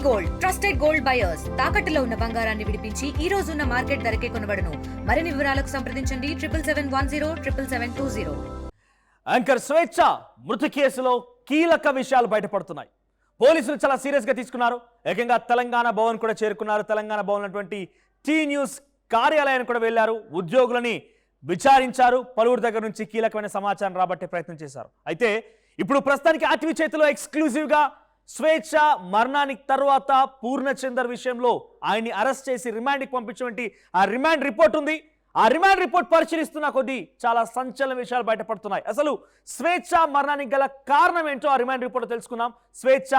Gold trusted gold buyers తాకట్టులో ఉన్న బంగారాన్ని విడిపించి ఈ రోజు ఉన్న మార్కెట్ ధరకే కొనబడును. మరిన్ని వివరాలకు సంప్రదించండి 7710777720. యాంకర్ స్వేచ్ఛ మృతి కేసులో కీలక విషయాలు బయటపడుతున్నాయి. పోలీసులు చాలా సీరియస్ గా తీసుకున్నారు. ఏకంగా తెలంగాణ భవన్ కూడా చేరుకున్నారు. తెలంగాణ భవన్ ఉన్నటువంటి టీ న్యూస్ కార్యాలయానికి కూడా వెళ్లారు. ఉద్యోగులని విచారించారు. పలువురు దగ్గర నుంచి కీలకమైన సమాచారం రాబట్టే ప్రయత్నం చేశారు. అయితే ఇప్పుడు ప్రస్తుతానికి ఆర్టీవీ చేతిలో ఎక్స్క్లూజివ్ గా స్వేచ్ఛ మరణానికి తర్వాత పూర్ణచందర్ విషయంలో ఆయన్ని అరెస్ట్ చేసి రిమాండ్కి పంపించినటువంటి ఆ రిమాండ్ రిపోర్ట్ ఉంది. ఆ రిమాండ్ రిపోర్ట్ పరిశీలిస్తున్న కొద్దీ చాలా సంచలన విషయాలు బయటపడుతున్నాయి. అసలు స్వేచ్ఛ మరణానికి గల కారణం ఏంటో ఆ రిమాండ్ రిపోర్ట్ తెలుసుకుందాం. స్వేచ్ఛ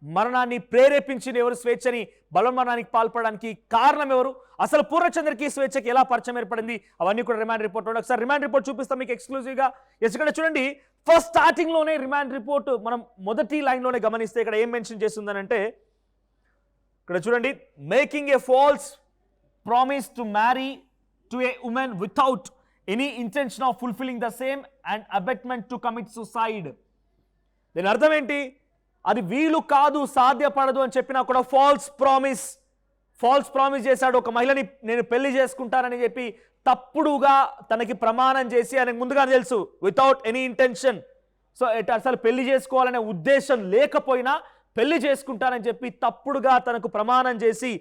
మరణాన్ని ప్రేరేపించింది ఎవరు? స్వేచ్ఛని బలవన్మరణానికి పాల్పడడానికి కారణం ఎవరు? అసలు పూర్ణచంద్రకి స్వేచ్ఛకి ఎలా పరిచయం ఏర్పడింది? అవన్నీ కూడా రిమాండ్ రిపోర్ట్ ఉంది. ఒకసారి రిమాండ్ రిపోర్ట్ చూపిస్తాం మీకు ఎక్స్క్లూజివ్గా. ఇక్కడ చూడండి, ఫస్ట్ స్టార్టింగ్ లోనే రిమాండ్ రిపోర్ట్ మనం మొదటి లైన్ లోనే గమనిస్తే ఇక్కడ ఏం మెన్షన్ చేస్తుందనంటే, ఇక్కడ చూడండి, making a falls promise to marry to A women without any intention of fulfilling the same and abetment to commit suicide. దీని అర్థం ఏంటి? అది వీలు కాదు, సాధ్యపడదు అని చెప్పినా కూడా ఫాల్స్ ప్రామిస్ చేశాడు. ఒక మహిళని నేను పెళ్లి చేసుకుంటానని చెప్పి తప్పుడుగా తనకి ప్రమాణం చేసి, ఆయనకు ముందుగా తెలుసు వితౌట్ ఎనీ ఇంటెన్షన్, సో అసలు పెళ్లి చేసుకోవాలనే ఉద్దేశం లేకపోయినా పెళ్లి చేసుకుంటానని చెప్పి తప్పుడుగా తనకు ప్రమాణం చేసి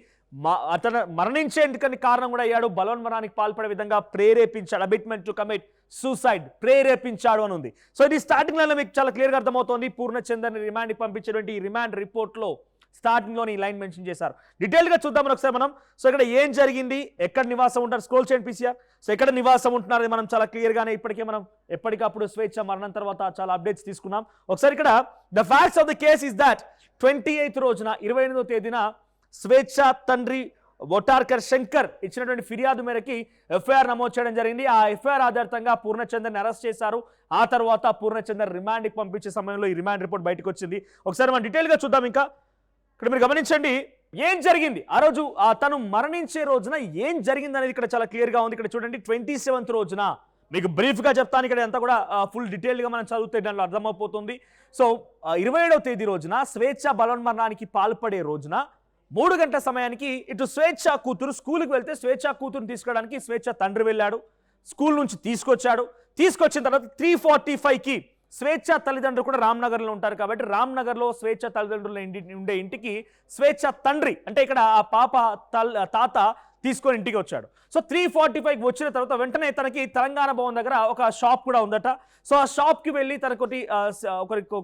అతను మరణించేందుకని కారణం కూడా అయ్యాడు. బలవన్మరణానికి పాల్పడే విధంగా ప్రేరేపించాడు. అబిట్మెంట్ టు కమిట్ సూసైడ్, ప్రేరేపించాడు అని ఉంది. సో ఇది స్టార్టింగ్ లైన్లో మీకు చాలా క్లియర్గా అర్థమవుతోంది. పూర్ణచందర్ని రిమాండ్కి పంపించేటువంటి ఈ రిమాండ్ రిపోర్ట్లో స్టార్టింగ్లోని ఈ లైన్ మెన్షన్ చేశారు. డీటెయిల్గా చూద్దాం ఒకసారి మనం. సో ఇక్కడ ఏం జరిగింది, ఎక్కడ నివాసం ఉంటారు, స్క్రోల్ చేయండి పీసీఆర్. సో ఎక్కడ నివాసం ఉంటున్నారు మనం చాలా క్లియర్గానే ఇప్పటికే మనం ఎప్పటికప్పుడు స్వేచ్ఛ మరణం తర్వాత చాలా అప్డేట్స్ తీసుకున్నాం. ఒకసారి ఇక్కడ the facts of the case is that 28th రోజున 28వ తేదీన స్వేచ్ఛ తండ్రి వోటార్కర్ శంకర్ ఇచ్చినటువంటి ఫిర్యాదు మేరకి ఎఫ్ఐఆర్ నమోదు చేయడం జరిగింది. ఆ ఎఫ్ఐఆర్ ఆధారితంగా పూర్ణచందర్ని అరెస్ట్ చేశారు. ఆ తర్వాత పూర్ణచందర్ రిమాండ్కి పంపించే సమయంలో ఈ రిమాండ్ రిపోర్ట్ బయటకు వచ్చింది. ఒకసారి మనం డీటెయిల్గా చూద్దాం. ఇంకా ఇక్కడ మీరు గమనించండి ఏం జరిగింది ఆ రోజు, తను మరణించే రోజున ఏం జరిగింది అనేది ఇక్కడ చాలా క్లియర్గా ఉంది. ఇక్కడ చూడండి, 27th రోజున మీకు బ్రీఫ్గా చెప్తాను. ఇక్కడ అంతా కూడా ఫుల్ డీటెయిల్గా మనం చదివితే దాంట్లో అర్థమైపోతుంది. సో 27వ తేదీ రోజున స్వేచ్ఛ బలవన్మరణానికి పాల్పడే రోజున 3 గంటల సమయానికి ఇటు స్వేచ్ఛ కూతురు స్కూల్కి వెళ్తే స్వేచ్ఛ కూతురుని తీసుకోవడానికి స్వేచ్ఛ తండ్రి వెళ్ళాడు. స్కూల్ నుంచి తీసుకొచ్చాడు. తీసుకొచ్చిన తర్వాత 3:45కి స్వేచ్ఛ తల్లిదండ్రులు కూడా రామ్నగర్లో ఉంటారు కాబట్టి రామ్నగర్లో స్వేచ్ఛ తల్లిదండ్రులు ఉండే ఇంటికి స్వేచ్ఛ తండ్రి అంటే ఇక్కడ ఆ పాప తాత తీసుకొని ఇంటికి వచ్చాడు. సో 3:45కి వచ్చిన తర్వాత వెంటనే తనకి తెలంగాణ భవన్ దగ్గర ఒక షాప్ కూడా ఉందట. సో ఆ షాప్కి వెళ్ళి తనకొకటి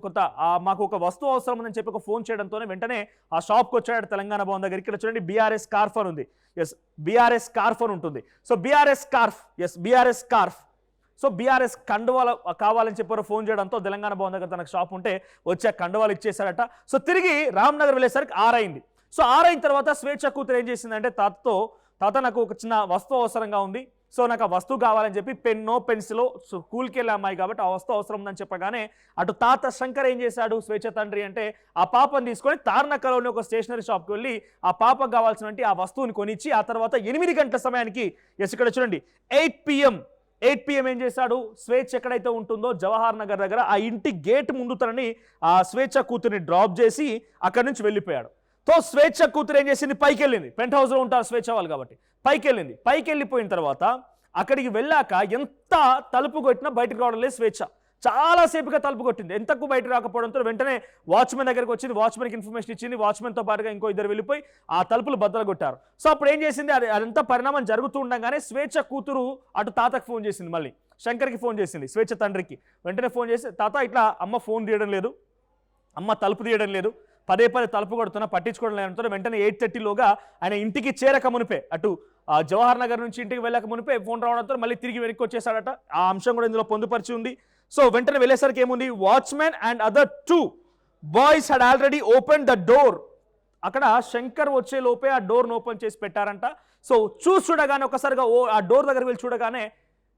కొత్త మాకు ఒక వస్తువు అవసరం ఉందని చెప్పి ఒక ఫోన్ చేయడంతోనే వెంటనే ఆ షాప్కి వచ్చాడు తెలంగాణ భవన్ దగ్గర. ఇక్కడ చూడండి, బీఆర్ఎస్ స్కార్ఫ్ అని ఉంది. ఎస్, బీఆర్ఎస్ స్కార్ఫ్ అని ఉంటుంది. So BRS scarf, yes BRS scarf. So BRS కండువాలు కావాలని చెప్పారు ఫోన్ చేయడంతో తెలంగాణ భవన్ దగ్గర తనకు షాప్ ఉంటే వచ్చి ఆ కండువాలు ఇచ్చేశారట. సో తిరిగి రామ్నగర్ వెళ్ళేసరికి 6 అయింది. సో 6 అయిన తర్వాత స్వేచ్ఛ కూతురు ఏం చేసిందంటే, తాత నాకు ఒక చిన్న వస్తువు అవసరంగా ఉంది, సో నాకు ఆ వస్తువు కావాలని చెప్పి పెన్నో పెన్సిలో స్కూల్కి వెళ్ళే అమ్మాయి కాబట్టి ఆ వస్తువు అవసరం ఉందని చెప్పగానే అటు తాత శంకర్ ఏం చేశాడు, స్వేచ్ఛ తండ్రి అంటే ఆ పాపను తీసుకొని తార్నకలోని ఒక స్టేషనరీ షాప్కి వెళ్ళి ఆ పాపకు కావాల్సినటువంటి ఆ వస్తువుని కొనిచ్చి ఆ తర్వాత 8 గంటల సమయానికి, ఎస్ ఇక్కడ చూడండి 8 PM ఏం చేశాడు, స్వేచ్ఛ ఎక్కడైతే ఉంటుందో జవహర్ నగర్ దగ్గర ఆ ఇంటి గేట్ ముందు తనని ఆ స్వేచ్ఛ కూతురిని డ్రాప్ చేసి అక్కడి నుంచి వెళ్ళిపోయాడు. తో స్వేచ్ఛ కూతురు ఏం చేసింది, పైకి వెళ్ళింది. పెంట్ హౌస్లో ఉంటారు స్వేచ్ఛ వాళ్ళు కాబట్టి పైకి వెళ్ళిపోయిన తర్వాత అక్కడికి వెళ్ళాక ఎంత తలుపు కొట్టినా బయటకు రావడం లేదు స్వేచ్ఛ. చాలాసేపుగా తలుపు కొట్టింది, ఎంతకు బయట రాకపోవడంతో వెంటనే వాచ్మెన్ దగ్గరికి వచ్చింది. వాచ్మెన్కి ఇన్ఫర్మేషన్ ఇచ్చింది. వాచ్మెన్తో పాటుగా ఇంకో 2 వెళ్ళిపోయి ఆ తలుపులు బద్దలు కొట్టారు. సో అప్పుడు ఏం చేసింది, అదంతా పరిణామం జరుగుతూ ఉండగానే స్వేచ్ఛ కూతురు అటు తాతకు ఫోన్ చేసింది, మళ్ళీ శంకర్కి ఫోన్ చేసింది, స్వేచ్ఛ తండ్రికి. వెంటనే ఫోన్ చేసి, తాత ఇట్లా అమ్మ ఫోన్ తీయడం లేదు, అమ్మ తలుపు తీయడం లేదు, పదే తలుపు కొడుతున్నా పట్టించుకోవడం లేదంటే వెంటనే 8:30లోగా ఆయన ఇంటికి చేరక మునిపే, అటు జవహర్ నగర్ నుంచి ఇంటికి వెళ్ళక మునిపే ఫోన్ రావడంతో మళ్ళీ తిరిగి వెనక్కి వచ్చేసాడట. ఆ అంశం కూడా ఇందులో పొందుపరిచి ఉంది. సో వెంటనే వెళ్ళేసరికి ఏముంది, watchman and other 2 boys had already open the door. అక్కడ శంకర్ వచ్చే లోపే ఆ డోర్ను ఓపెన్ చేసి పెట్టారంట. సో చూడగానే ఒకసారిగా ఆ డోర్ దగ్గర వెళ్ళి చూడగానే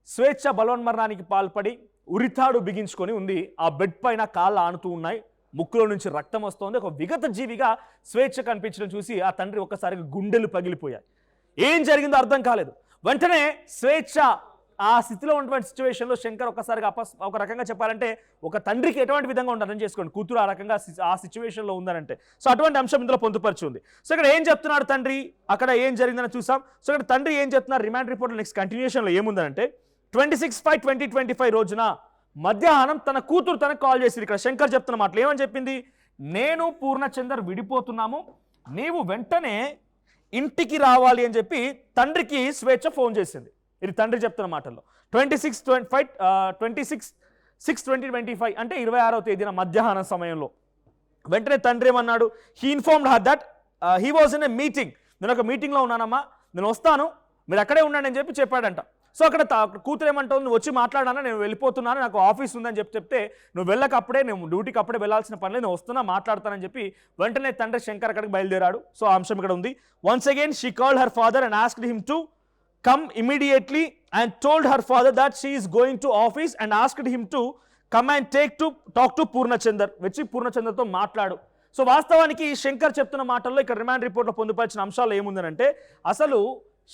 స్వేచ్ఛ బలవన్మరణానికి పాల్పడి ఉరితాడు బిగించుకొని ఉంది. ఆ బెడ్ పైన కాళ్ళు ఆనుతూ ఉన్నాయి, ముక్కులో నుంచి రక్తం వస్తోంది. ఒక విగత జీవిగా స్వేచ్ఛ కనిపించడం చూసి ఆ తండ్రి ఒక్కసారిగా గుండెలు పగిలిపోయాయి. ఏం జరిగిందో అర్థం కాలేదు. వెంటనే స్వేచ్ఛ ఆ స్థితిలో ఉన్నటువంటి సిచ్యువేషన్లో శంకర్ ఒక్కసారిగా ఒక రకంగా చెప్పాలంటే ఒక తండ్రికి ఎటువంటి విధంగా ఉండాలని చేసుకోండి, కూతురు ఆ రకంగా ఆ సిచ్యువేషన్లో ఉందనంటే. సో అటువంటి అంశం ఇందులో పొందుపరిచి ఉంది. సో ఇక్కడ ఏం చెప్తున్నాడు తండ్రి, అక్కడ ఏం జరిగిందని చూసాం. సో ఇక్కడ తండ్రి ఏం చెప్తున్నారు రిమాండ్ రిపోర్ట్లో నెక్స్ట్ కంటిన్యూషన్లో ఏముందంటే 26/5/2025 రోజున మధ్యాహ్నం తన కూతురు తనకు కాల్ చేసింది. ఇక్కడ శంకర్ చెప్తున్న మాటలు ఏమని చెప్పింది, నేను పూర్ణచందర్ విడిపోతున్నాము, నీవు వెంటనే ఇంటికి రావాలి అని చెప్పి తండ్రికి స్వేచ్ఛ ఫోన్ చేసింది. ఇది తండ్రి చెప్తున్న మాటల్లో 26/6/2025 అంటే 26వ తేదీన మధ్యాహ్నం సమయంలో వెంటనే తండ్రి ఏమన్నాడు, he informed her that he was in a meeting, నేను ఒక మీటింగ్లో ఉన్నానమ్మా, నేను వస్తాను, మీరు అక్కడే ఉండండి అని చెప్పి చెప్పాడంట. సో అక్కడ కూతురు ఏమంటుంది, నువ్వు వచ్చి మాట్లాడానా, నేను వెళ్ళిపోతున్నాను, నాకు ఆఫీస్ ఉందని చెప్తే నువ్వు వెళ్ళకప్పుడే, నేను డ్యూటీకి అప్పుడే వెళ్ళాల్సిన పని లేదు, నేను వస్తున్నా మాట్లాడతానని చెప్పి వెంటనే తండ్రి శంకర్ అక్కడికి బయలుదేరాడు. సో ఆ అంశం ఇక్కడ ఉంది. Once again she called her father and asked him to come immediately and told her father that she is going to office and asked him to come and talk to Purnachander, వచ్చి పూర్ణచందర్తో మాట్లాడు. So వాస్తవానికి శంకర్ చెప్తున్న మాటల్లో ఇక్కడ remand రిపోర్ట్లో పొందుపరిచిన అంశాలు ఏముందనంటే, అసలు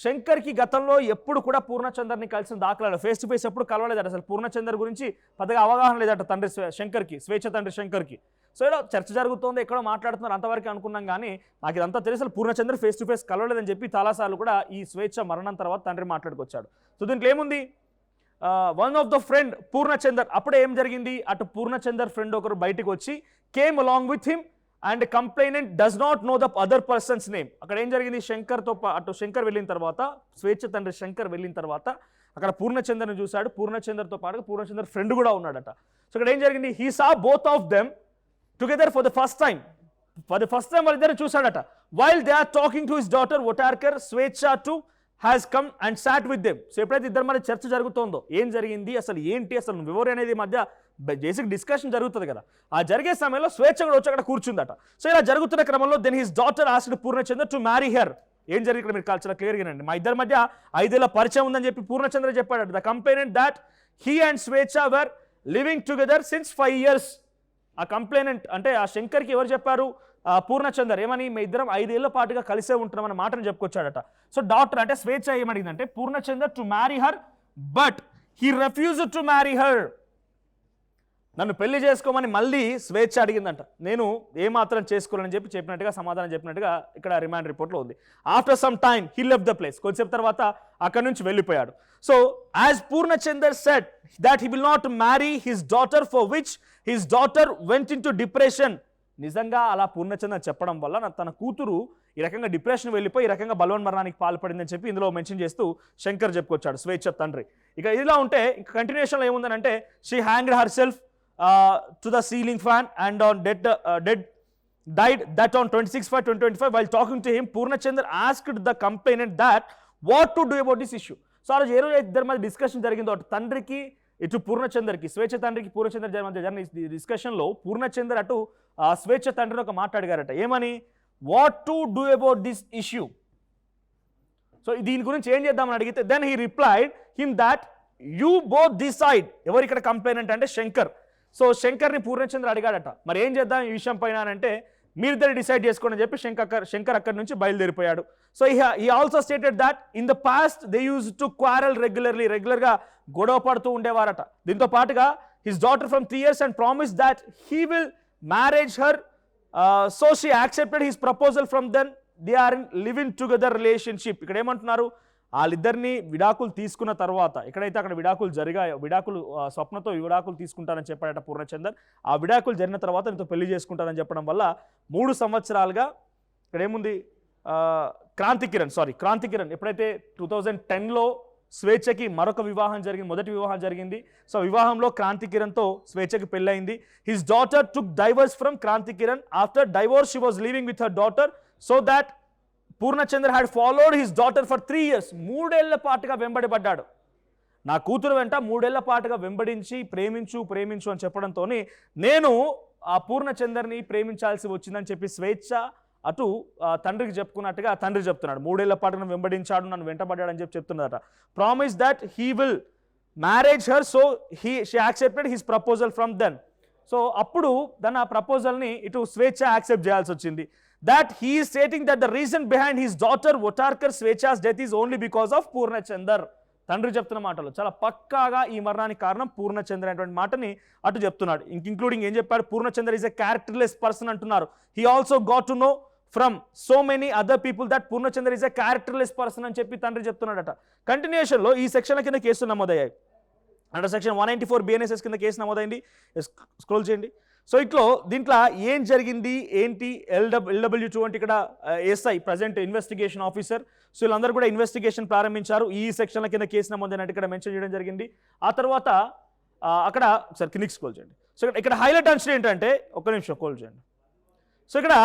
శంకర్కి గతంలో ఎప్పుడు కూడా పూర్ణచందర్ని కలిసిన దాఖలాలు, ఫేస్ టు ఫేస్ ఎప్పుడు కలవలేదట, అసలు పూర్ణచందర్ గురించి పెద్దగా అవగాహన లేదట తండ్రి శంకర్కి, స్వేచ్ఛ తండ్రి శంకర్కి. సో ఇలా చర్చ జరుగుతోంది, ఎక్కడో మాట్లాడుతున్నారు అంతవరకు అనుకున్నాం, కానీ నాకు ఇదంతా తెలుసు పూర్ణచంద్ర ఫేస్ టు ఫేస్ కలవలేదని చెప్పి చాలాసార్లు కూడా ఈ స్వేచ్ఛ మరణం తర్వాత తండ్రి మాట్లాడుకొచ్చాడు. సో దీంట్లో ఏముంది, one of the friend Purnachander, అప్పుడే ఏం జరిగింది, అటు పూర్ణచందర్ ఫ్రెండ్ ఒకరు బయటికి వచ్చి came along with him and complainant does not know the other persons name. అక్కడ ఏం జరిగింది, అటు శంకర్ వెళ్ళిన తర్వాత, స్వేచ్ఛ తండ్రి శంకర్ వెళ్ళిన తర్వాత అక్కడ పూర్ణచందర్ని చూశాడు, పూర్ణచందర్తో పాటుగా పూర్ణచందర్ ఫ్రెండ్ కూడా ఉన్నాడట. సో ఇక్కడ ఏం జరిగింది, he saw both of them together for the first time వాళ్ళిద్దరు చూశాడట. While they are talking to his daughter Votarkar, Swetcha to has come and sat with them. So ఎప్పుడైతే ఇద్దరు మధ్య చర్చ జరుగుతుందో, ఏం జరిగింది అసలు ఏంటి అసలు వివరణ అనేది మధ్య బేసిక్ డిస్కషన్ జరుగుతుంది కదా, ఆ జరిగే సమయంలో స్వేచ్ఛ కూడా వచ్చి అక్కడ కూర్చుందట. సో ఇలా జరుగుతున్న క్రమంలో then his daughter asked Purnachander to marry her. ఏం జరిగింది ఇక్కడ మీరు చాలా క్లియర్గా అండి, మా ఇద్దరి మధ్య 5 ఏళ్ల పరిచయం ఉందని చెప్పి పూర్ణచంద్ర చెప్పాడట. The complainant that he and Swetcha were living together since 5 years. ఆ కంప్లైనెంట్ అంటే ఆ శంకర్కి ఎవరు చెప్పారు, పూర్ణచందర్ ఏమని, మీ ఇద్దరం 5 ఏళ్ల పాటుగా కలిసే ఉంటున్నామన్న మాటను చెప్పుకొచ్చాడట. సో డాక్టర్ అంటే స్వేచ్ఛ ఏమడిగిందంటే Purnachander to marry her, but he refused to marry her. నన్ను పెళ్లి చేసుకోమని మళ్ళీ స్వేచ్ఛ అడిగిందంట, నేను ఏమాత్రం చేసుకోవాలని చెప్పి చెప్పినట్టుగా సమాధానం చెప్పినట్టుగా ఇక్కడ రిమాండ్ రిపోర్ట్లో ఉంది. After some time he left the place, కొద్దిసేపు తర్వాత అక్కడి నుంచి వెళ్ళిపోయాడు. So as Purnachander said that he will not marry his daughter for which his daughter went in to depression. నిజంగా అలా పూర్ణచందర్ చెప్పడం వల్ల తన కూతురు ఈ రకంగా డిప్రెషన్ వెళ్ళిపోయి ఈ రకంగా బలవన్మరణానికి పాల్పడిందని చెప్పి ఇందులో మెన్షన్ చేస్తూ శంకర్ చెప్పుకొచ్చాడు స్వేచ్ఛ తండ్రి. ఇక ఇలా ఉంటే ఇంకా కంటిన్యూషన్లో ఏముందనంటే she hanged herself to the ceiling fan and died that on 26/5/2025. While talking to him, Purnachandar asked the complainant that what to do about this issue. So ఆ రోజు ఏ రోజు ఇద్దరి మధ్య డిస్కషన్ జరిగిందో, అటు తండ్రికి ఇటు పూర్ణచందర్కి, స్వేచ్ఛ తండ్రికి పూర్ణచందర్ మధ్య జరిగిన డిస్కషన్లో పూర్ణచందర్ అటు స్వేచ్ఛ తండ్రిని ఒక మాట్లాడగారట, ఏమని, what to do about this issue. So దీని గురించి ఏం చేద్దామని అడిగితే then he replied him that you both decide. ఎవరు ఇక్కడ కంప్లైనెంట్ అంటే శంకర్. సో శంకర్ని పూర్ణచంద్ర అడిగాడట, మరి ఏం చేద్దాం ఈ విషయం పైన అంటే, మీరిద్దరు డిసైడ్ చేసుకోండి అని చెప్పి శంకర్ అక్కడి నుంచి బయలుదేరిపోయాడు. So he also stated that in the past they use to quarrel రెగ్యులర్గా గొడవ పడుతూ ఉండేవారట. దీంతో పాటుగా his daughter from 3 years and promise that he will marriage her. So she accepted his proposal from then they are in living together relationship. ఇక్కడ ఏమంటున్నారు, వాళ్ళిద్దరిని విడాకులు తీసుకున్న తర్వాత, ఎక్కడైతే అక్కడ విడాకులు జరిగాయో, స్వప్నతో విడాకులు తీసుకుంటానని చెప్పాడట పూర్ణచందర్. ఆ విడాకులు జరిగిన తర్వాత నీతో పెళ్లి చేసుకుంటానని చెప్పడం వల్ల 3 సంవత్సరాలుగా ఇక్కడ ఏముంది, క్రాంతి కిరణ్ ఎప్పుడైతే 2010లో స్వేచ్ఛకి మరొక వివాహం జరిగింది, మొదటి వివాహం జరిగింది. సో వివాహంలో క్రాంతి కిరణ్తో స్వేచ్ఛకి పెళ్ళయింది. His daughter took divorce from Kranti Kiran. After divorce she was living with her daughter so that Purnachandra had followed his daughter for 3 years. 3 ఏళ్ల పాటుగా వెంబడిపడ్డాడు. నా కూతురు వెంట 3 ఏళ్ల పాటుగా వెంబడించి ప్రేమించు అని చెప్పడంతో నేను ఆ పూర్ణచందర్ని ప్రేమించాల్సి వచ్చిందని చెప్పి స్వేచ్ఛ అటు తండ్రికి చెప్పుకున్నట్టుగా తండ్రి చెప్తున్నాడు. 3 ఏళ్ల పాటు నన్ను వెంబడించాడు, నన్ను వెంటబడ్డాడు అని చెప్పి చెప్తున్నారట. Promise that he will marriage her. So she accepted his proposal from then. So అప్పుడు ఆ ప్రపోజల్ని ఇటు స్వేచ్ఛ యాక్సెప్ట్ చేయాల్సి వచ్చింది. That he is stating that the reason behind his daughter Votarkar Swechha's death is only because of Purnachandar. తండ్రి చెప్తున్న మాటలు చాలా పక్కాగా ఈ మరణానికి కారణం పూర్ణచంద్ర అనేటువంటి మాటని అటు చెప్తున్నాడు. ఇంక్లూడింగ్ ఏం చెప్పాడు, Purnachandra is a characterless person అంటున్నారు. He also got to know from so many other people that Purnachandra is a characterless person అని చెప్పి తండ్రి చెప్తున్నాడట. కంటిన్యూషన్లో ఈ సెక్షన్ల కింద కేసులు నమోదయ్యాయి. అండర్ సెక్షన్ 194 BNSS కింద కేసు నమోదైంది. స్క్రోల్ చేయండి. సో దీంట్లో ఏం జరిగింది ఏంటి, LW2 అంటే ఇక్కడ SI present investigation officer. So వీళ్ళందరూ కూడా ఇన్వెస్టిగేషన్ ప్రారంభించారు. ఈ సెక్షన్ల కింద కేసు నమోదైనట్టు ఇక్కడ మెన్షన్ చేయడం జరిగింది. ఆ తర్వాత అక్కడ సార్ కిందికి స్క్రోల్ చేయండి. సో ఇక్కడ హైలైట్ అంశం ఏంటంటే, ఒక్క నిమిషం స్క్రోల్ చేయండి. సో ఇక్కడ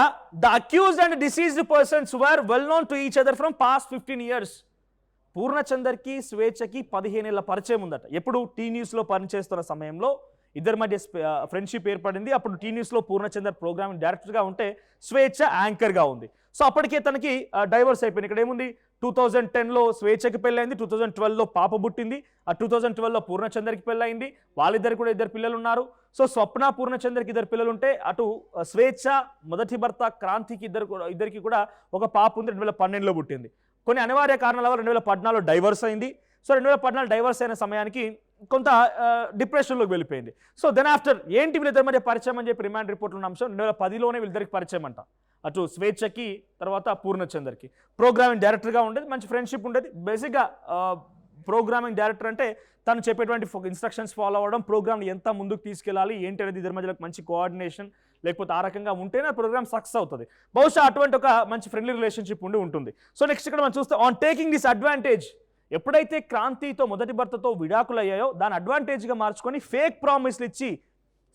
the accused and deceased persons were well known to each other from past 15 years. పూర్ణచందర్కి స్వేచ్ఛకి 15 ఏళ్ల పరిచయం ఉందట. ఎప్పుడు టీ న్యూస్లో పనిచేస్తున్న సమయంలో ఇద్దరి మధ్య ఫ్రెండ్షిప్ ఏర్పడింది. అప్పుడు టీ న్యూస్లో పూర్ణచందర్ ప్రోగ్రామింగ్ డైరెక్టర్గా ఉంటే స్వేచ్ఛ యాంకర్గా ఉంది. సో అప్పటికే తనకి డైవర్స్ అయిపోయింది. ఇక్కడ ఏముంది, 2010లో స్వేచ్ఛకి పెళ్ళైంది, 2012లో పాప పుట్టింది, ఆ 2012లో పూర్ణచందర్కి పెళ్ళయింది. వాళ్ళిద్దరికి కూడా 2 పిల్లలు ఉన్నారు. సో స్వప్న పూర్ణచందర్కి 2 పిల్లలు ఉంటే అటు స్వేచ్ఛ మొదటి భర్త క్రాంతికి ఇద్దరికి కూడా ఒక పాప ఉంది, 2012లో పుట్టింది. కొన్ని అనివార్య కారణాల వల్ల 2014లో డైవర్స్ అయింది. సో 2014 డైవర్స్ అయిన సమయానికి కొంత డిప్రెషన్లోకి వెళ్ళిపోయింది. సో దెన్ ఆఫ్టర్ ఏంటి వీళ్ళిద్దరి మధ్య పరిచయం అని చెప్పి రిమాండ్ రిపోర్ట్లో ఉన్న అంశం 2010లోనే వీళ్ళిద్దరికి పరిచయం అంట. అటు స్వేచ్ఛకి తర్వాత పూర్ణచందర్కి ప్రోగ్రామింగ్ డైరెక్టర్గా ఉండేది, మంచి ఫ్రెండ్షిప్ ఉండేది. బేసిక్గా ప్రోగ్రామింగ్ డైరెక్టర్ అంటే తను చెప్పేటువంటి ఇన్స్ట్రక్షన్స్ ఫాలో అవ్వడం, ప్రోగ్రామ్ని ఎంత ముందుకు తీసుకెళ్ళాలి ఏంటి అనేది ఇద్దరి మధ్యలో మంచి కోఆర్డినేషన్ లేకపోతే ఆ రకంగా ఉంటేనే ప్రోగ్రామ్ సక్సెస్ అవుతుంది. బహుశా అటువంటి ఒక మంచి ఫ్రెండ్లీ రిలేషన్షిప్ ఉంటుంది. సో నెక్స్ట్ ఇక్కడ మనం చూస్తే ఆన్ టేకింగ్ దిస్ అడ్వాంటేజ్, ఎప్పుడైతే క్రాంతితో మొదటి భర్తతో విడాకులు అయ్యాయో దాని అడ్వాంటేజ్గా మార్చుకొని ఫేక్ ప్రామిస్లు ఇచ్చి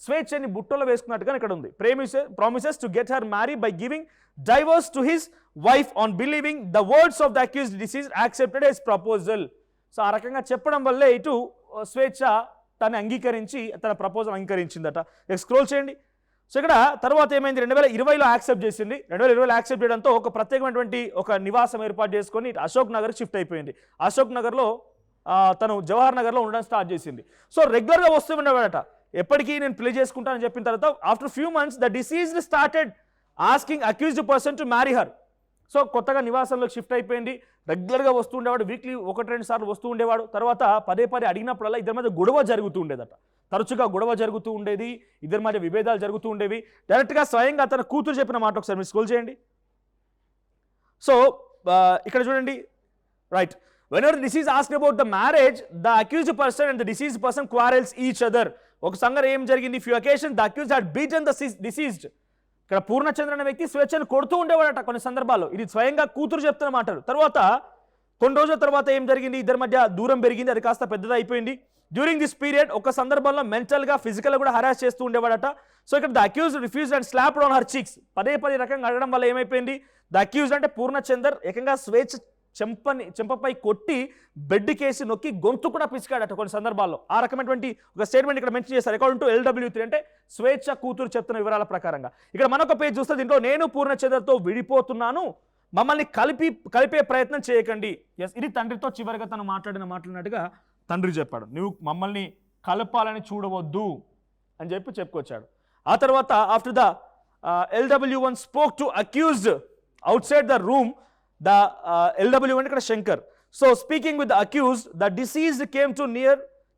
స్వేచ్ఛని బుట్టలో వేసుకున్నట్టుగా ఇక్కడ ఉంది. Promises to get her marry by giving divorce to his wife on believing the words of the accused deceased accepted his proposal. So ఆ రకంగా చెప్పడం వల్లే ఇటు స్వేచ్ఛ తను అంగీకరించి తన ప్రపోజల్ అంగీకరించిందట. స్క్రోల్ చేయండి. సో ఇక్కడ తర్వాత ఏమైంది, 2020లో యాక్సెప్ట్ చేసింది. 2020లో యాక్సెప్ట్ చేయడంతో ఒక ప్రత్యేకమైనటువంటి ఒక నివాసం ఏర్పాటు చేసుకొని అశోక్ నగర్ షిఫ్ట్ అయిపోయింది. అశోక్ నగర్లో తను జవహర్ నగర్లో ఉండడం స్టార్ట్ చేసింది. సో రెగ్యులర్గా వస్తూ ఉండేవాడట. ఎప్పటికీ నేను ప్లే చేసుకుంటానని చెప్పిన తర్వాత after few months the diseased started asking accused person to marry her. So కొత్తగా నివాసంలోకి షిఫ్ట్ అయిపోయింది. రెగ్యులర్గా వస్తూ ఉండేవాడు, వీక్లీ 1-2 సార్లు వస్తూ ఉండేవాడు. తర్వాత పదే అడిగినప్పుడల్లా ఇద్దరి మధ్య గొడవ జరుగుతూ ఉండేదట. తరచుగా గొడవ జరుగుతూ ఉండేది, ఇద్దరి మధ్య విభేదాలు జరుగుతూ ఉండేవి. డైరెక్ట్గా స్వయంగా తన కూతురు చెప్పిన మాట ఒకసారి మీరు స్క్రోల్ చేయండి. సో ఇక్కడ చూడండి, right, whenever this is asked about the marriage, the accused person and the deceased person quarrels each other. ఒక సంగతి ఏం జరిగింది, few occasions the accused had beaten the deceased. ఇక్కడ పూర్ణచంద్ర అనే వ్యక్తి స్వేచ్ఛను కొడుతూ ఉండేవాడట కొన్ని సందర్భాల్లో. ఇది స్వయంగా కూతురు చెప్తున్న మాటలు. తర్వాత కొన్ని రోజుల తర్వాత ఏం జరిగింది, ఇద్దరి మధ్య దూరం పెరిగింది, అది కాస్త పెద్దది అయిపోయింది. డ్యూరింగ్ దిస్ పీరియడ్ ఒక సందర్భంలో మెంటల్గా ఫిజికల్గా కూడా హరాస్ చేస్తూ ఉండేవాడట. సో ఇక్కడ the accused refused and slapped on her cheeks. పదే రకంగా అడగడం వల్ల ఏమైపోయింది, ద అక్యూజ్డ్ అంటే పూర్ణచందర్ ఏకంగా స్వేచ్ఛ చెంపపై కొట్టి బెడ్ కేసి నొక్కి గొంతు కూడా పిసికాడట కొన్ని సందర్భాల్లో. ఆ రకమైనటువంటి ఒక స్టేట్మెంట్ ఇక్కడ మెన్షన్ చేస్తారు. అకార్డింగ్ టు LW3 అంటే స్వేచ్ఛ కూతురు చెప్తున్న వివరాల ప్రకారంగా. ఇక్కడ మనొక పేజ్ చూస్తే దీంట్లో నేను పూర్ణచందర్తో విడిపోతున్నాను, మమ్మల్ని కలిపే ప్రయత్నం చేయకండి. ఎస్, ఇది తండ్రితో చివరిగా తను మాట్లాడినట్టుగా తండ్రి చెప్పాడు. నువ్వు మమ్మల్ని కలపాలని చూడవద్దు అని చెప్పుకొచ్చాడు. ఆ తర్వాత after the LW1 spoke to accused out side the room, the LW1 ఇక్కడ Shankar. So speaking with the accused, the diseased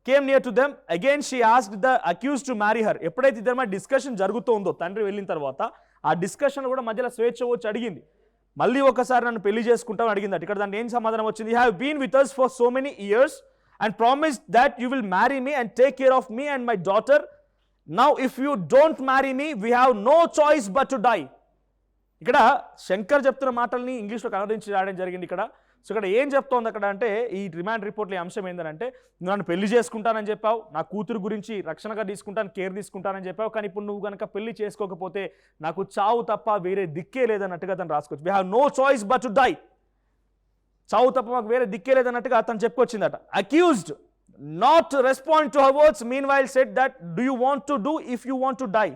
came near to them. Again she asked the accused to marry her. ఎప్పుడైతే ఇద్దరి మధ్య discussion జరుగుతూ ఉందో తండ్రి వెళ్ళిన తర్వాత ఆ డిస్కషన్ కూడా మధ్యలో స్వేచ్ఛ వచ్చి అడిగింది, మళ్ళీ ఒకసారి నన్ను పెళ్లి చేసుకుంటామని అడిగిందట. ఇక్కడ దాన్ని ఏం సమాధానం వచ్చింది, you have been with us for so many years and promised that you will marry me and take care of me and my daughter. Now if you don't marry me we have no choice but to die. ఇక్కడ శంకర్ చెప్తున్న మాటల్ని ఇంగ్లీష్లో కన్వర్టించి రాయడం జరిగింది ఇక్కడ. So ఇక్కడ ఏం చెప్తోంది అక్కడ అంటే, ఈ రిమాండ్ రిపోర్ట్లో ఈ అంశం ఏంటంటే, నువ్వు నన్ను పెళ్లి చేసుకుంటానని చెప్పావు, నా కూతురు గురించి రక్షణగా తీసుకుంటాను, కేర్ తీసుకుంటానని చెప్పావు, కానీ ఇప్పుడు నువ్వు కనుక పెళ్లి చేసుకోకపోతే నాకు చావు తప్ప వేరే దిక్కే లేదన్నట్టుగా తను రాసుకోవచ్చు. We have no choice but to die. చావు తప్ప మాకు వేరే దిక్కే లేదన్నట్టుగా తను చెప్పుకొచ్చిందట. Accused not respond to her words, meanwhile said that do you want to do if you want to die.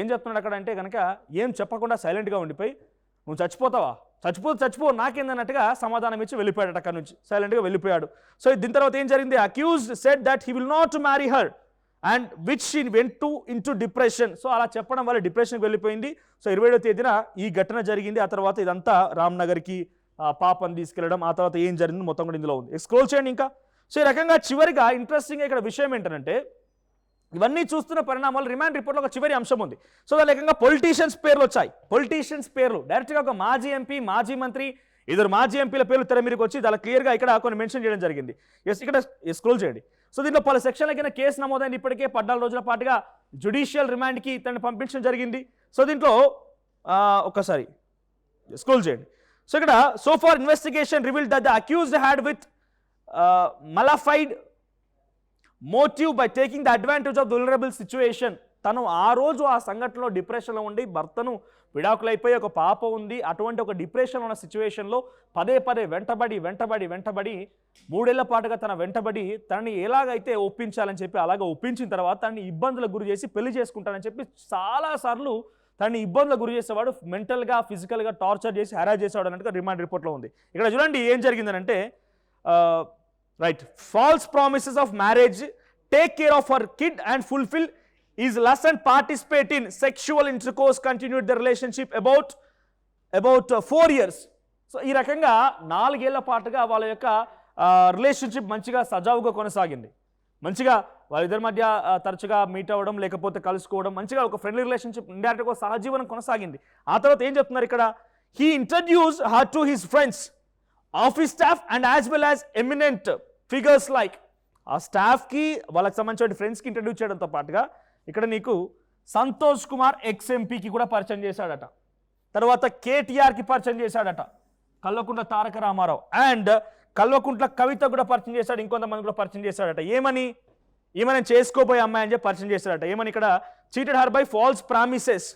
ఏం చెప్తున్నాడు అక్కడ అంటే కనుక ఏం చెప్పకుండా సైలెంట్గా ఉండిపోయి, నువ్వు చచ్చిపోతావా, చచ్చిపో నాకేందన్నట్టుగా సమాధానం ఇచ్చి వెళ్ళిపోయాడు. అక్కడ నుంచి సైలెంట్గా వెళ్ళిపోయాడు. సో దీని తర్వాత ఏం జరిగింది, accused said that he will not marry her and which she went into depression. So అలా చెప్పడం వల్ల డిప్రెషన్కి వెళ్ళిపోయింది. సో 27వ తేదీన ఈ ఘటన జరిగింది. ఆ తర్వాత ఇదంతా రామ్నగర్కి పాపని తీసుకెళ్ళడం, ఆ తర్వాత ఏం జరిగింది మొత్తం కూడా ఇందులో ఉంది. స్క్రోల్ చేయండి ఇంకా. సో ఈ రకంగా చివరిగా ఇంట్రెస్టింగ్గా ఇక్కడ విషయం ఏంటంటే ఇవన్నీ చూస్తున్న పరిణామాలు రిమాండ్ రిపోర్ట్లో ఒక చివరి అంశం ఉంది. సో దాని లేకంగా పొలిటీషియన్స్ పేర్లు వచ్చాయి. పొలిటీషియన్స్ పేర్లు డైరెక్ట్గా ఒక మాజీ ఎంపీ, మాజీ మంత్రి, ఇద్దరు మాజీ ఎంపీల పేర్లు తెర మీదకి వచ్చి చాలా క్లియర్గా ఇక్కడ కొన్ని మెన్షన్ చేయడం జరిగింది. ఇక్కడ స్క్రోల్ చేయండి. సో దీంట్లో పలు సెక్షన్ల కింద కేసు నమోదైంది. ఇప్పటికే 14 రోజుల పాటుగా జ్యుడిషియల్ రిమాండ్కి ఇతన్ని పంపించడం జరిగింది. సో దీంట్లో ఒక్కసారి స్క్రోల్ చేయండి. సో ఇక్కడ so far investigation revealed that the accused had with malafide motive by taking the advantage of vulnerable situation. తను ఆ రోజు ఆ సంఘటనలో డిప్రెషన్లో ఉండి భర్తను విడాకులైపోయి ఒక పాప ఉంది, అటువంటి ఒక డిప్రెషన్ ఉన్న సిచ్యువేషన్లో పదే వెంటబడి 3 ఏళ్ల పాటుగా తన వెంటబడి తనని ఎలాగైతే ఒప్పించాలని చెప్పి అలాగ ఒప్పించిన తర్వాత తనని ఇబ్బందులకు గురి చేసి పెళ్లి చేసుకుంటానని చెప్పి చాలాసార్లు తనని ఇబ్బందులకు గురి చేసేవాడు, మెంటల్గా ఫిజికల్గా టార్చర్ చేసి హెరాస్ చేసేవాడు అన్నట్టుగా రిమాండ్ రిపోర్ట్లో ఉంది. ఇక్కడ చూడండి ఏం జరిగిందనంటే right false promises of marriage, take care of her kid and fulfil is less and participate in sexual intercourse, continued the relationship about 4 years. So ఈ రకంగా 4 ఏళ్ల పాటుగా వాళ్ళ యొక్క రిలేషన్షిప్ మంచిగా సజావుగా కొనసాగింది. మంచిగా వాళ్ళిద్దరి మధ్య తరచుగా మీట్ అవ్వడం, లేకపోతే కలుసుకోవడం, మంచిగా ఒక ఫ్రెండ్లీ రిలేషన్షిప్ ఇండైరెక్ట్గా సహజీవనం కొనసాగింది. ఆ తర్వాత ఏం చెప్తున్నారు ఇక్కడ, he introduce her to his friends, office staff and as well as eminent figures like. ఆ స్టాఫ్కి వాళ్ళకి సంబంధించిన ఫ్రెండ్స్కి ఇంట్రడ్యూస్ చేయడంతో పాటుగా ఇక్కడ నీకు సంతోష్ కుమార్ ఎక్స్ఎంపీకి కూడా పరిచయం చేశాడట, తర్వాత కేటీఆర్కి పరిచయం చేశాడట, కల్వకుంట్ల తారక రామారావు అండ్ కల్వకుంట్ల కవిత కూడా పరిచయం చేశాడు, ఇంకొంతమంది కూడా పరిచయం చేశాడట. ఏమని, ఈమెను చేసుకోబోయే అమ్మాయి అని చెప్పి పరిచయం చేశాడట. ఏమని ఇక్కడ cheated her by falls promises.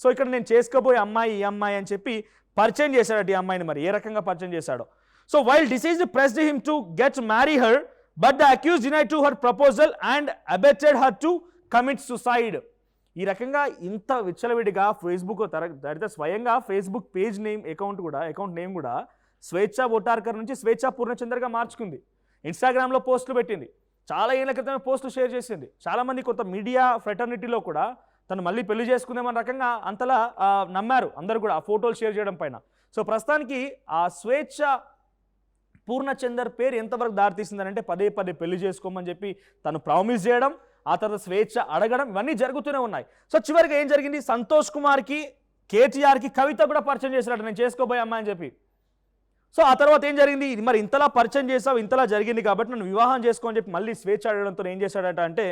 So ఇక్కడ నేను చేసుకోబోయే అమ్మాయి ఈ అమ్మాయి అని చెప్పి పరిచయం చేశాడట ఈ అమ్మాయిని. మరి ఏ రకంగా పరిచయం చేశాడో. So while deceased pressed him to get marry her but the accuse denied to her proposal and abetted her to commit suicide. ఈ రకంగా ఇంత విచ్చలవిడిగా ఫేస్బుక్ అయితే స్వయంగా Facebook page name account name కూడా స్వేచ్ఛ ఓటార్కర్ నుంచి స్వేచ్ఛ పూర్ణచంద్రగా మార్చుకుంది. ఇన్స్టాగ్రామ్లో పోస్టులు పెట్టింది, చాలా ఏళ్ల క్రితమే పోస్టులు షేర్ చేసింది. చాలామంది కొంత మీడియా ఫ్రెటర్నిటీలో కూడా తను మళ్ళీ పెళ్లి చేసుకుందామన్న రకంగా అంతలా నమ్మారు అందరు కూడా ఆ ఫోటోలు షేర్ చేయడం పైన. సో ప్రస్తుతానికి ఆ స్వేచ్ఛ పూర్ణచందర్ పేరు ఎంతవరకు దారితీసిందనంటే పదే పెళ్లి చేసుకోమని చెప్పి తను ప్రామిస్ చేయడం, ఆ తర్వాత స్వేచ్ఛ అడగడం, ఇవన్నీ జరుగుతూనే ఉన్నాయి. సో చివరికి ఏం జరిగింది, సంతోష్ కుమార్కి కేటీఆర్కి కవిత కూడా పరిచయం చేసినట్టు నేను చేసుకోబోయే అమ్మాయి అని చెప్పి. సో ఆ తర్వాత ఏం జరిగింది, మరి ఇంతలా పరిచయం చేసావు, ఇంతలా జరిగింది కాబట్టి నన్ను వివాహం చేసుకోని చెప్పి మళ్ళీ స్వేచ్ఛ అడగడంతో ఏం చేశాడట అంటే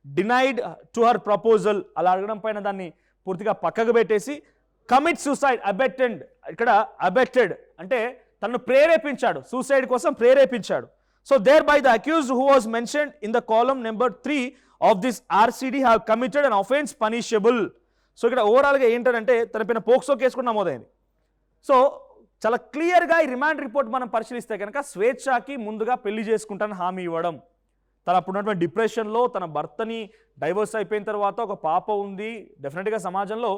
డినైడ్ టు హర్ ప్రపోజల్, అలా అడగడం పైన దాన్ని పూర్తిగా పక్కకు పెట్టేసి కమిట్ సూసైడ్, ఇక్కడ అబెటెడ్ అంటే తను ప్రేరేపించాడు, సూసైడ్ కోసం ప్రేరేపించాడు. So thereby the accused who was mentioned in the column number 3 of this RCD have committed an offence punishable. So ఇక్కడ ఓవరాల్గా ఏంటంటే తన పైన పోక్సో కేసు కూడా నమోదైంది. సో చాలా క్లియర్గా ఈ రిమాండ్ రిపోర్ట్ మనం పరిశీలిస్తే కనుక స్వేచ్ఛకి ముందుగా పెళ్లి చేసుకుంటానని హామీ ఇవ్వడం, తను అప్పుడున్నటువంటి డిప్రెషన్లో తన భర్తని డైవర్స్ అయిపోయిన తర్వాత ఒక పాప ఉంది, డెఫినెట్గా సమాజంలో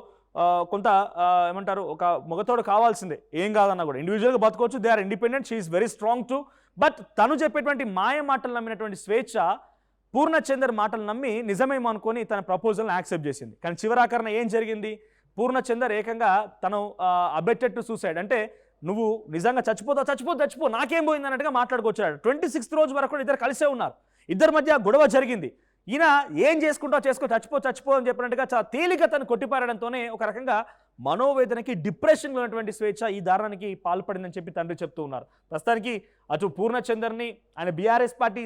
కొంత ఏమంటారు ఒక మొగతోడు కావాల్సిందే, ఏం కాదన్నా కూడా ఇండివిజువల్గా బతకొచ్చు, they are independent, she is very strong too. But తను చెప్పేటువంటి మాయ మాటలు నమ్మినటువంటి స్వేచ్ఛ పూర్ణచందర్ మాటలు నమ్మి నిజమేమో అనుకొని తన ప్రపోజల్ని యాక్సెప్ట్ చేసింది. కానీ చివరాకరణ ఏం జరిగింది, పూర్ణచందర్ ఏకంగా తను అబెటెడ్ టు సూసైడ్, అంటే నువ్వు నిజంగా చచ్చిపో నాకేం పోయింది అన్నట్టుగా మాట్లాడుకొచ్చాడు. 26th రోజు వరకు కూడా ఇద్దరు కలిసే ఉన్నారు, ఇద్దరి మధ్య గొడవ జరిగింది. ఈయన ఏం చేసుకుంటావు చేసుకో, చచ్చిపో అని చెప్పినట్టుగా చాలా తేలిక తను కొట్టిపారడంతోనే ఒక రకంగా మనోవేదనకి డిప్రెషన్లో ఉన్నటువంటి స్వేచ్ఛ ఈ దారుణానికి పాల్పడిందని చెప్పి తండ్రి చెప్తూ ఉన్నారు. ప్రస్తుతానికి అటు పూర్ణచందర్ని ఆయన బీఆర్ఎస్ పార్టీ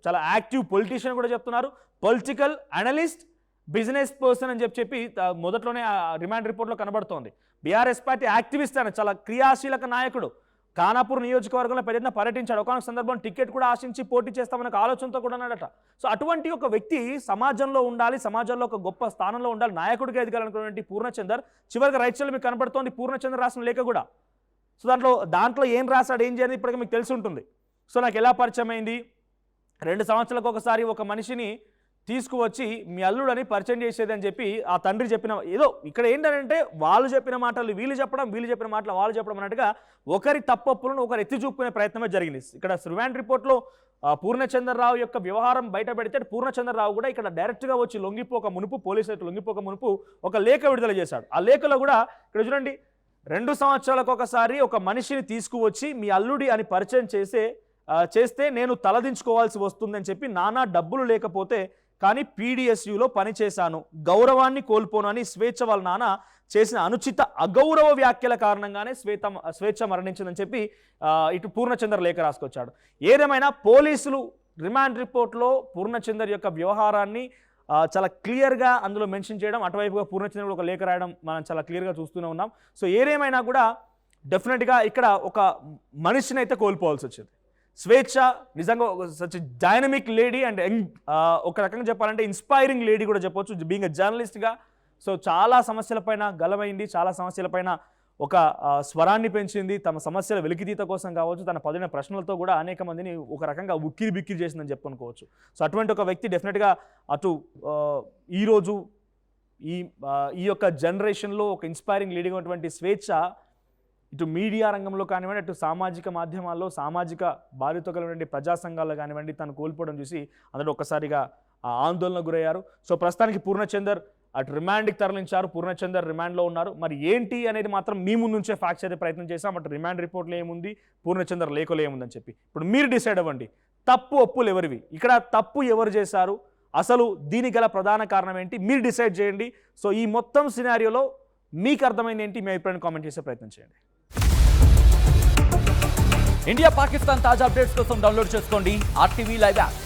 చాలా యాక్టివ్ పొలిటీషియన్ కూడా చెప్తున్నారు, పొలిటికల్ అనలిస్ట్, బిజినెస్ పర్సన్ అని చెప్పి మొదట్లోనే రిమాండ్ రిపోర్ట్లో కనబడుతోంది. బీఆర్ఎస్ పార్టీ యాక్టివిస్ట్ ఆయన, చాలా క్రియాశీలక నాయకుడు, ఖానాపూర్ నియోజకవర్గంలో పెద్ద పర్యటించాడు, ఒకనొక సందర్భంలో టికెట్ కూడా ఆశించి పోటీ చేస్తామనే ఆలోచనతో కూడా ఉన్నాడట. సో అటువంటి ఒక వ్యక్తి సమాజంలో ఉండాలి, సమాజంలో ఒక గొప్ప స్థానంలో ఉండాలి, నాయకుడిగా ఎదగాలనుకున్నటువంటి పూర్ణచందర్ చివరికి రైట్ సైడ్లో మీకు కనబడుతోంది పూర్ణచందర్ రాసిన లేఖ కూడా. సో దాంట్లో ఏం రాశాడు, ఏం చేయాలి ఇప్పటికీ మీకు తెలిసి ఉంటుంది. సో నాకు ఎలా పరిచయం అయింది, 2 సంవత్సరాలకు ఒకసారి ఒక మనిషిని తీసుకువచ్చి మీ అల్లుడని పరిచయం చేసేది అని చెప్పి ఆ తండ్రి చెప్పిన, ఏదో ఇక్కడ ఏంటంటే వాళ్ళు చెప్పిన మాటలు వీళ్ళు చెప్పడం, వీళ్ళు చెప్పిన మాటలు వాళ్ళు చెప్పడం అన్నట్టుగా ఒకరి తప్పప్పులను ఒకరు ఎత్తి చూపుకునే ప్రయత్నమే జరిగింది. ఇక్కడ రిమాండ్ రిపోర్ట్లో పూర్ణచంద్రరావు యొక్క వ్యవహారం బయట పెడితే పూర్ణచంద్రరావు కూడా ఇక్కడ డైరెక్ట్గా వచ్చి లొంగిపోక మునుపు, పోలీసులకు లొంగిపోక మునుపు ఒక లేఖ విడుదల చేశాడు. ఆ లేఖలో కూడా ఇక్కడ చూడండి, 2 సంవత్సరాలకు ఒకసారి ఒక మనిషిని తీసుకువచ్చి మీ అల్లుడి అని పరిచయం చేసే చేస్తే నేను తలదించుకోవాల్సి వస్తుందని చెప్పి నానా డబ్బులు లేకపోతే కానీ పీడిఎస్యులో పనిచేశాను, గౌరవాన్ని కోల్పోను అని స్వేచ్ఛ వాళ్ళ నాన్న చేసిన అనుచిత అగౌరవ వ్యాఖ్యల కారణంగానే స్వేచ్ఛ మరణించిందని చెప్పి ఇటు పూర్ణచంద్ర లేఖ రాసుకొచ్చాడు. ఏదేమైనా పోలీసులు రిమాండ్ రిపోర్ట్లో పూర్ణచందర్ యొక్క వ్యవహారాన్ని చాలా క్లియర్గా అందులో మెన్షన్ చేయడం, అటువైపుగా పూర్ణచంద్ర ఒక లేఖ రాయడం మనం చాలా క్లియర్గా చూస్తూనే ఉన్నాం. సో ఏదేమైనా కూడా డెఫినెట్గా ఇక్కడ ఒక మనిషిని అయితే కోల్పోవాల్సి వచ్చింది. స్వేచ్ఛ నిజంగా సచ్ డైనమిక్ లేడీ అండ్ ఒక రకంగా చెప్పాలంటే ఇన్స్పైరింగ్ లేడీ కూడా చెప్పొచ్చు, బీయింగ్ ఎ జర్నలిస్ట్గా. సో చాలా సమస్యలపైన గలమైంది, చాలా సమస్యలపైన ఒక స్వరాన్ని పెంచింది, తమ సమస్యల వెలికితీత కోసం కావచ్చు, తన పదిన ప్రశ్నలతో కూడా అనేక మందిని ఒక రకంగా ఉక్కిరి బిక్కిరి చేసిందని చెప్పుకోవచ్చు. సో అటువంటి ఒక వ్యక్తి డెఫినెట్గా అటు ఈరోజు ఈ యొక్క జనరేషన్లో ఒక ఇన్స్పైరింగ్ లేడీగా ఉన్నటువంటి స్వేచ్ఛ ఇటు మీడియా రంగంలో కానివ్వండి, అటు సామాజిక మాధ్యమాల్లో సామాజిక బాధ్యత కలిగినటువంటి ప్రజా సంఘాల్లో కానివ్వండి తను కోల్పోవడం చూసి అందరూ ఒక్కసారిగా ఆందోళన గురయ్యారు. సో ప్రస్తుతానికి పూర్ణచందర్ అటు రిమాండ్కి తరలించారు, పూర్ణచందర్ రిమాండ్లో ఉన్నారు. మరి ఏంటి అనేది మాత్రం మీ ముందు నుంచే ఫ్యాక్ట్స్ అయితే ప్రయత్నం చేశాం. అటు రిమాండ్ రిపోర్ట్లో ఏముంది, పూర్ణచందర్ లేఖలో ఏముందని చెప్పి ఇప్పుడు మీరు డిసైడ్ అవ్వండి. తప్పు ఒప్పులు ఎవరివి, ఇక్కడ తప్పు ఎవరు చేశారు, అసలు దీనికి గల ప్రధాన కారణం ఏంటి, మీరు డిసైడ్ చేయండి. సో ఈ మొత్తం సినారియోలో మీకు అర్థమైంది ఏంటి, మీ అభిప్రాయాన్ని కామెంట్ చేసే ప్రయత్నం చేయండి. ఇండియా పాకిస్తాన్ తాజా అప్డేట్స్ కోసం డౌన్లోడ్ చేసుకోండి RTV లైవ్ యాప్.